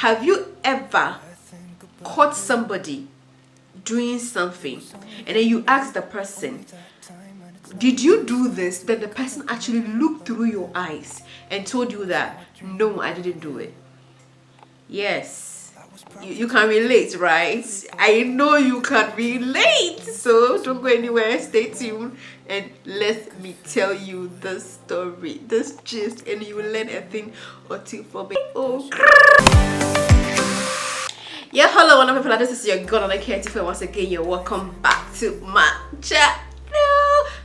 Have you ever caught somebody doing something and then you ask the person, did you do this? Then the person actually looked through your eyes and told you that, no, I didn't do it. Yes, you can relate, right? I know you can relate. So don't go anywhere, stay tuned and let me tell you the story, this gist, and you will learn a thing or two from me. Oh, yeah, hello, wonderful people. This is your girl and I care to once again. You're welcome back to my channel.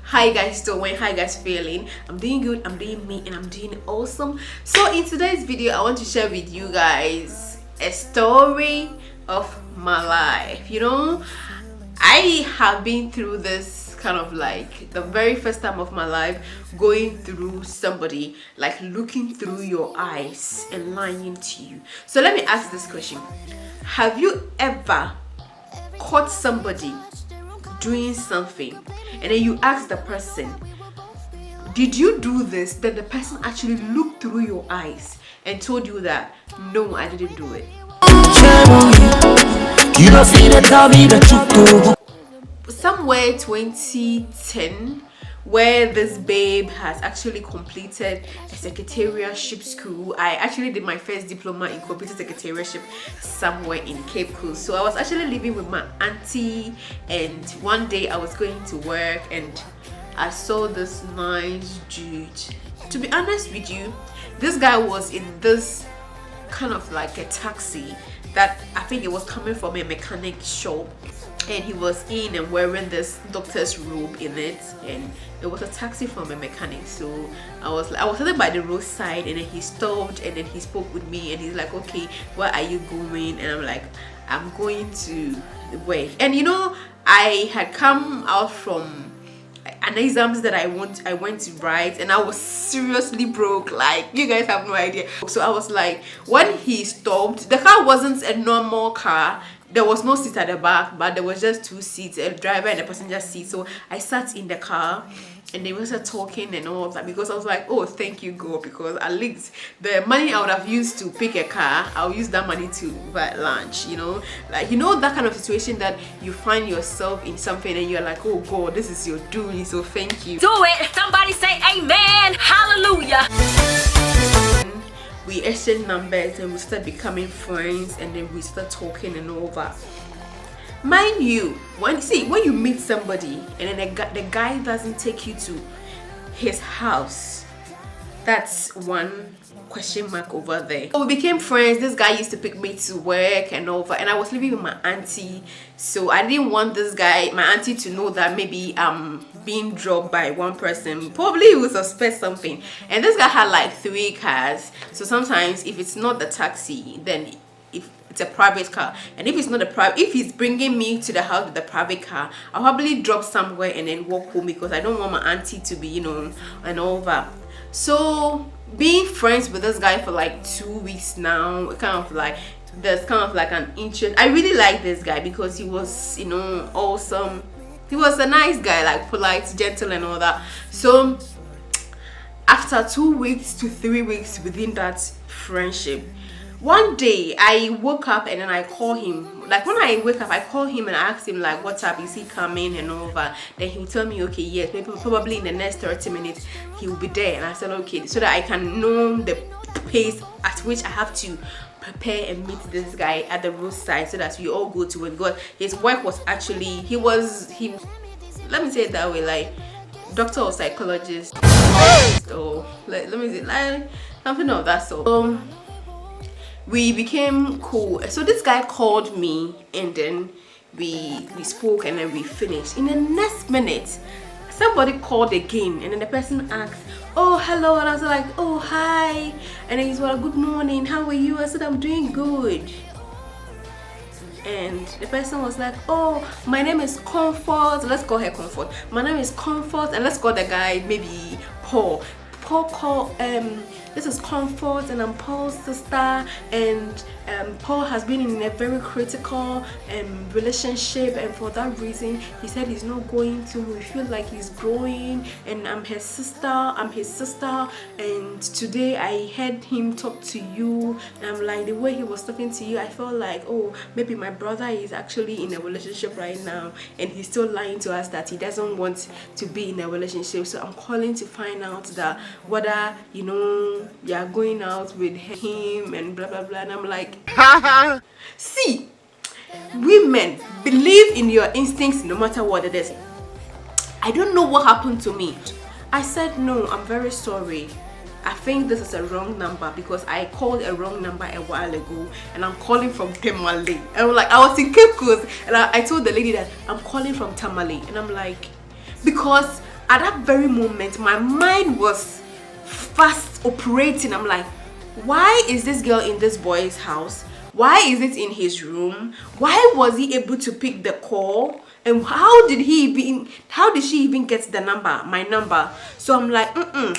How you guys doing? How you guys feeling? I'm doing good, I'm doing me, and I'm doing awesome. So in today's video, I want to share with you guys a story of my life. You know, I have been through this kind of like the very first time of my life, going through somebody, like looking through your eyes and lying to you. So let me ask this question. Have you ever caught somebody doing something and then you ask the person, did you do this? Then the person actually looked through your eyes and told you that, no, I didn't do it. You don't see the somewhere 2010, where this babe has actually completed a secretariatship school. I actually did my first diploma in computer secretariatship somewhere in Cape Coast. So I was actually living with my auntie, and one day I was going to work and I saw this nice dude. To be honest with you, this guy was in this kind of like a taxi that I think it was coming from a mechanic shop, and he was in and wearing this doctor's robe in it, and it was a taxi from a mechanic. So I was sitting by the roadside, and then he stopped and then he spoke with me, and he's like, okay, where are you going? And I'm like, I'm going to work. And you know, I had come out from an exams that I went to write, and I was seriously broke, like you guys have no idea. So I was like, when he stopped, the car wasn't a normal car. There was no seat at the back, but there was just two seats, a driver and a passenger seat. So I sat in the car and they were talking and all of that, because I was like, oh, thank you, God, because at least the money I would have used to pick a car, I'll use that money to buy lunch, you know, like, you know, that kind of situation that you find yourself in something and you're like, oh God, this is your doing, so thank you. Do it. Somebody say amen. Hallelujah. We exchanged numbers and we started becoming friends, and then we started talking and all that. Mind you, when you meet somebody and then the guy doesn't take you to his house, that's one question mark over there. So we became friends. This guy used to pick me to work and over, and I was living with my auntie, so I didn't want this guy, my auntie, to know that maybe I'm being dropped by one person. Probably he would suspect something. And this guy had like 3 cars, so sometimes if it's not the taxi, then if it's a private car, and if it's not a private, if he's bringing me to the house with the private car, I'll probably drop somewhere and then walk home, because I don't want my auntie to be, you know, and all that. So being friends with this guy for like 2 weeks now, kind of like there's kind of like an interest. I really like this guy because he was, you know, awesome. He was a nice guy, like polite, gentle and all that. So after 2 weeks to 3 weeks within that friendship, one day I woke up and then I call him. Like when I wake up, I call him and I ask him like, what's up, is he coming and all that. Then he'll tell me, okay, yes, maybe probably in the next 30 minutes he will be there. And I said, okay, so that I can know the pace at which I have to prepare and meet this guy at the roadside, so that we all go to work. Because his work was actually, he let me say it that way, like doctor or psychologist, or like, let me say, like something of that sort. We became cool. So this guy called me, and then we spoke, and then we finished. In the next minute, somebody called again, and then the person asked, oh, hello, and I was like, oh, hi. And then he's like, good morning, how are you? I said, I'm doing good. And the person was like, oh, my name is Comfort. Let's call her Comfort. My name is Comfort, and let's call the guy maybe Paul. Paul this is Comfort, and I'm Paul's sister, and Paul has been in a very critical relationship, and for that reason he said he's not going to. We feel like he's growing, and I'm his sister, and today I heard him talk to you, and I'm like, the way he was talking to you, I felt like, oh, maybe my brother is actually in a relationship right now, and he's still lying to us that he doesn't want to be in a relationship. So I'm calling to find out that whether you are going out with him and blah blah blah. And I'm like, see, women, believe in your instincts no matter what it is. I don't know what happened to me. I said, no, I'm very sorry, I think this is a wrong number, because I called a wrong number a while ago, and I'm calling from Tamale. And I'm like, I was in Kuks, and I told the lady that I'm calling from Tamale. And I'm like, because at that very moment my mind was fast operating. I'm like, why is this girl in this boy's house? Why is it in his room? Why was he able to pick the call? And how did she even get the number, my number? So I'm like,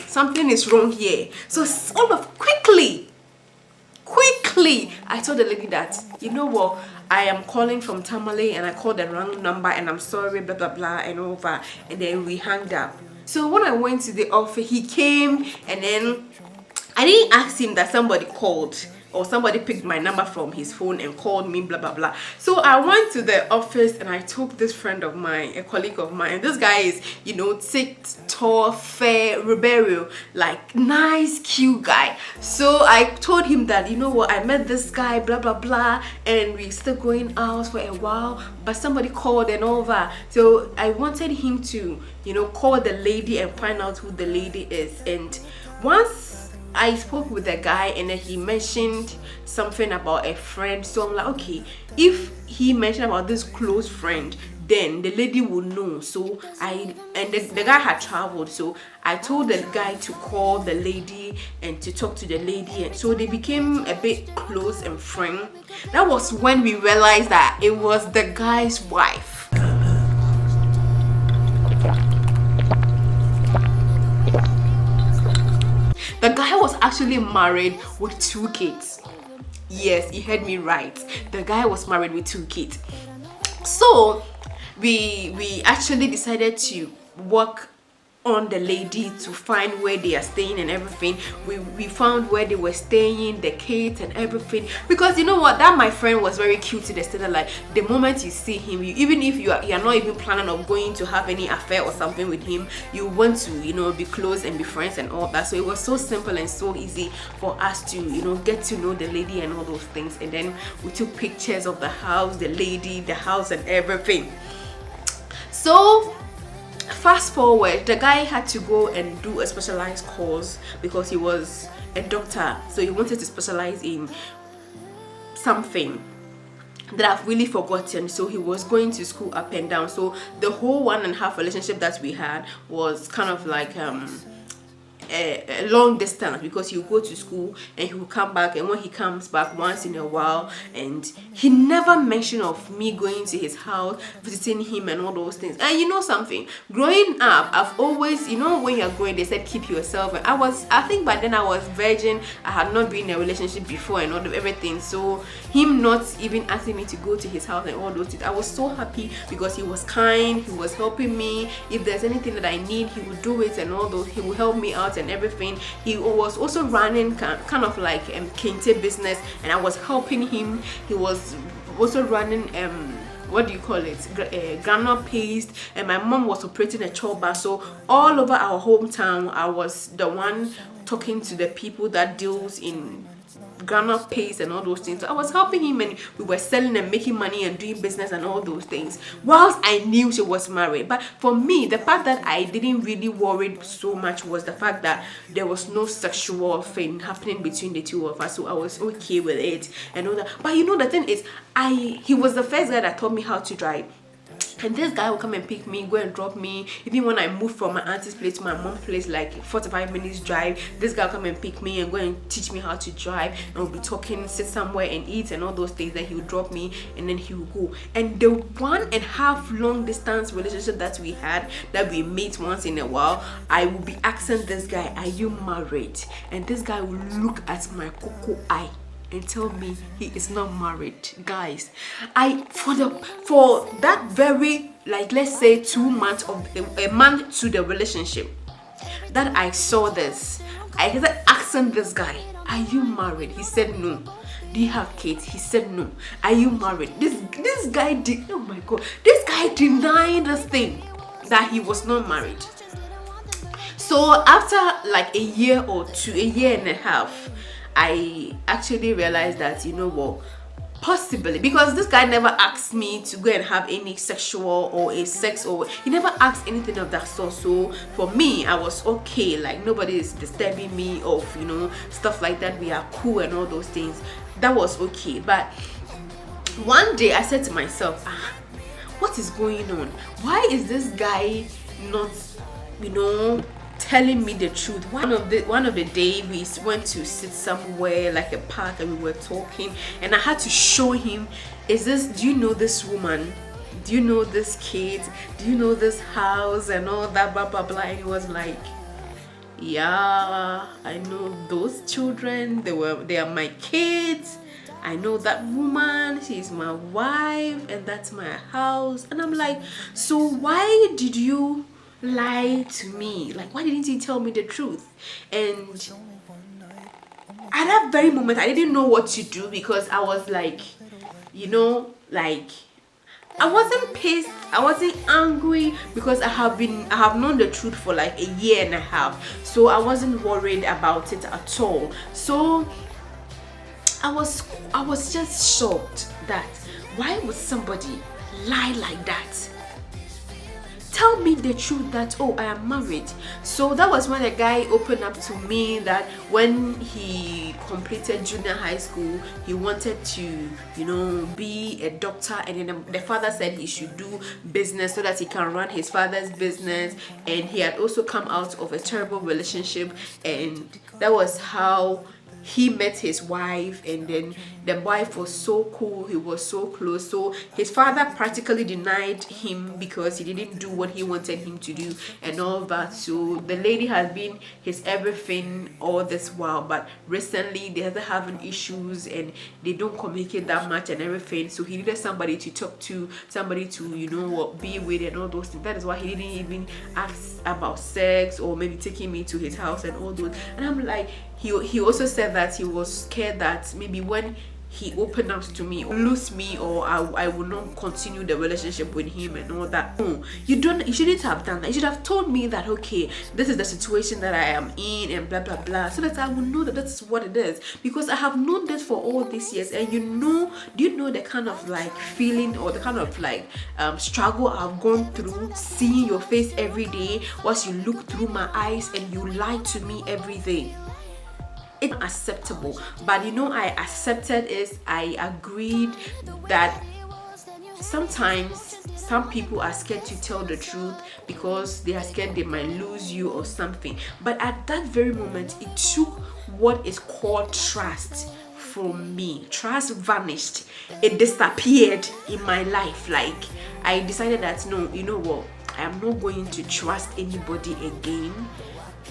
something is wrong here. So all of quickly, I told the lady that, you know what, I am calling from Tamale, and I called the wrong number, and I'm sorry, blah blah blah, and over. And then we hung up. So when I went to the office, he came, and then I didn't ask him that somebody called or somebody picked my number from his phone and called me, blah blah blah. So I went to the office, and I took this friend of mine, a colleague of mine. This guy is, thick, tall, fair, Ribeiro, like nice, cute guy. So I told him that, you know what, I met this guy, blah blah blah, and we still going out for a while, but somebody called and over. So I wanted him to, call the lady and find out who the lady is. And once I spoke with the guy, and then he mentioned something about a friend. So I'm like, okay, if he mentioned about this close friend, then the lady will know. So the guy had traveled, so I told the guy to call the lady and to talk to the lady, and so they became a bit close and friend. That was when we realized that it was the guy's wife. The guy was actually married with 2 kids. Yes, you heard me right. The guy was married with 2 kids. So we actually decided to work on the lady to find where they are staying and everything. We found where they were staying, the kids and everything, because you know what, that my friend was very cute to the extent that, like, the moment you see him, even if you are not even planning on going to have any affair or something with him, you want to be close and be friends and all that. So it was so simple and so easy for us to get to know the lady and all those things. And then we took pictures of the house, the lady, the house and everything. So fast forward, the guy had to go and do a specialized course because he was a doctor, so he wanted to specialize in something that I've really forgotten. So he was going to school up and down. So the whole 1.5 relationship that we had was kind of like a long distance, because he would go to school and he would come back, and when he comes back once in a while, and he never mentioned of me going to his house, visiting him and all those things. And you know something, growing up, I've always, when you're growing, they said keep yourself, and I think by then I was virgin, I had not been in a relationship before and all of everything. So him not even asking me to go to his house and all those things, I was so happy, because he was kind, he was helping me. If there's anything that I need, he would do it and all those, he would help me out and everything. He was also running kind of like kente business, and I was helping him. He was also running what do you call it, granola paste, and my mom was operating a choba. So all over our hometown, I was the one talking to the people that deals in granola paste and all those things. So I was helping him, and we were selling and making money and doing business and all those things, whilst I knew she was married. But for me, the fact that I didn't really worry so much was the fact that there was no sexual thing happening between the two of us. So I was okay with it and all that. But the thing is, he was the first guy that taught me how to drive. And this guy will come and pick me, go and drop me. Even when I move from my auntie's place to my mom's place, like 45 minutes drive, this guy will come and pick me and go and teach me how to drive. And we'll be talking, sit somewhere and eat and all those things. Then he will drop me and then he will go. And the 1.5 long distance relationship that we had, that we meet once in a while, I will be asking this guy, are you married? And this guy will look at my cocoa eye and tell me he is not married. Guys, for that very, like, let's say 2 months of a month to the relationship that I saw this, I started asking this guy, are you married? He said no. Do you have kids? He said no. Are you married? This guy did, oh my god, this guy denied this thing that he was not married. So after like a year or two, a year and a half, I actually realized that, you know what, possibly, because this guy never asked me to go and have any sexual or a sex, or he never asked anything of that sort. So for me, I was okay, like nobody is disturbing me of, you know, stuff like that. We are cool and all those things. That was okay. But one day I said to myself, what is going on? Why is this guy not, you know, telling me the truth? One of the day we went to sit somewhere like a park and we were talking, and I had to show him, do you know this woman? Do you know this kid? Do you know this house and all that, blah blah blah? And he was like, yeah, I know those children, they are my kids. I know that woman, she's my wife, and that's my house. And I'm like, so why did you lie to me? Like, why didn't you tell me the truth? And at that very moment, I didn't know what to do, because I was like, you know, like, I wasn't pissed, I wasn't angry, because I have known the truth for like a year and a half. So I wasn't worried about it at all. So I was just shocked that why would somebody lie like that? Tell me the truth that, oh, I am married. So that was when a guy opened up to me that when he completed junior high school, he wanted to, you know, be a doctor, and then the father said he should do business so that he can run his father's business. And he had also come out of a terrible relationship, and that was how he met his wife. And then the wife was so cool, he was so close. So his father practically denied him because he didn't do what he wanted him to do and all that. So the lady has been his everything all this while, but recently they are having issues and they don't communicate that much and everything. So he needed somebody to talk to, somebody to, you know, be with and all those things. That is why he didn't even ask about sex or maybe taking me to his house and all those. And I'm like, he also said that he was scared that maybe when he opened up to me, lose me, or I will not continue the relationship with him and all that. No, you shouldn't have done that. You should have told me that, okay, this is the situation that I am in and blah blah blah, so that I will know that that's what it is. Because I have known this for all these years, and do you know the kind of like feeling or the kind of like struggle I've gone through, seeing your face every day once you look through my eyes and you lie to me every day. It's acceptable, but you know, I accepted is I agreed that sometimes some people are scared to tell the truth because they are scared they might lose you or something. But at that very moment, it took what is called trust from me. Trust vanished, it disappeared in my life. Like, I decided that no, you know what, I am not going to trust anybody again,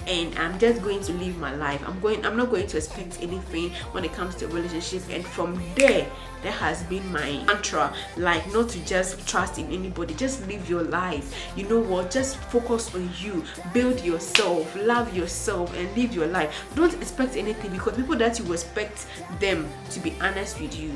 and I'm just going to live my life. I'm not going to expect anything when it comes to a relationship. And from there, that has been my mantra, like, not to just trust in anybody, just live your life. You know what, just focus on you, build yourself, love yourself, and live your life. Don't expect anything, because people that you expect them to be honest with you,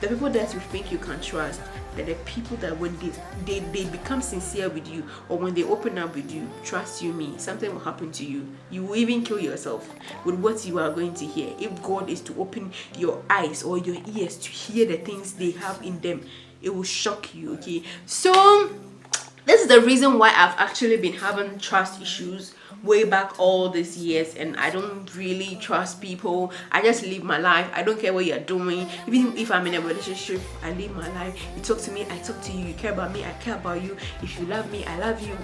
the people that you think you can trust, they're the people that when they become sincere with you, or when they open up with you, trust you me, something will happen to you. You will even kill yourself with what you are going to hear. If God is to open your eyes or your ears to hear the things they have in them, it will shock you. Okay, so this is the reason why I've actually been having trust issues way back all these years, and I don't really trust people. I just live my life. I don't care what you're doing. Even if I'm in a relationship, I live my life. You talk to me, I talk to you. You care about me, I care about you. If you love me, I love you.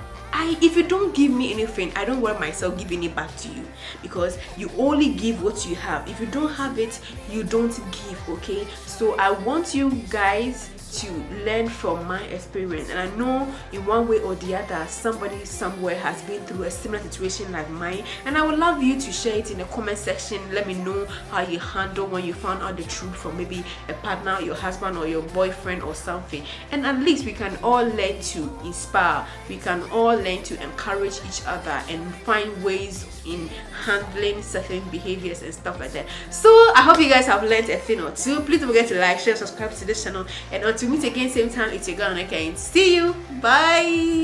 If you don't give me anything, I don't worry myself giving it back to you, because you only give what you have. If you don't have it, you don't give. Okay, so I want you guys to learn from my experience, and I know in one way or the other somebody somewhere has been through a similar situation like mine, and I would love you to share it in the comment section. Let me know how you handle when you found out the truth from maybe a partner, your husband or your boyfriend or something, and at least we can all learn to inspire, we can all learn to encourage each other and find ways in handling certain behaviors and stuff like that. So I hope you guys have learned a thing or two. Please don't forget to like, share, subscribe to this channel, and until we meet again same time, it's your girl Nneka. See you, bye.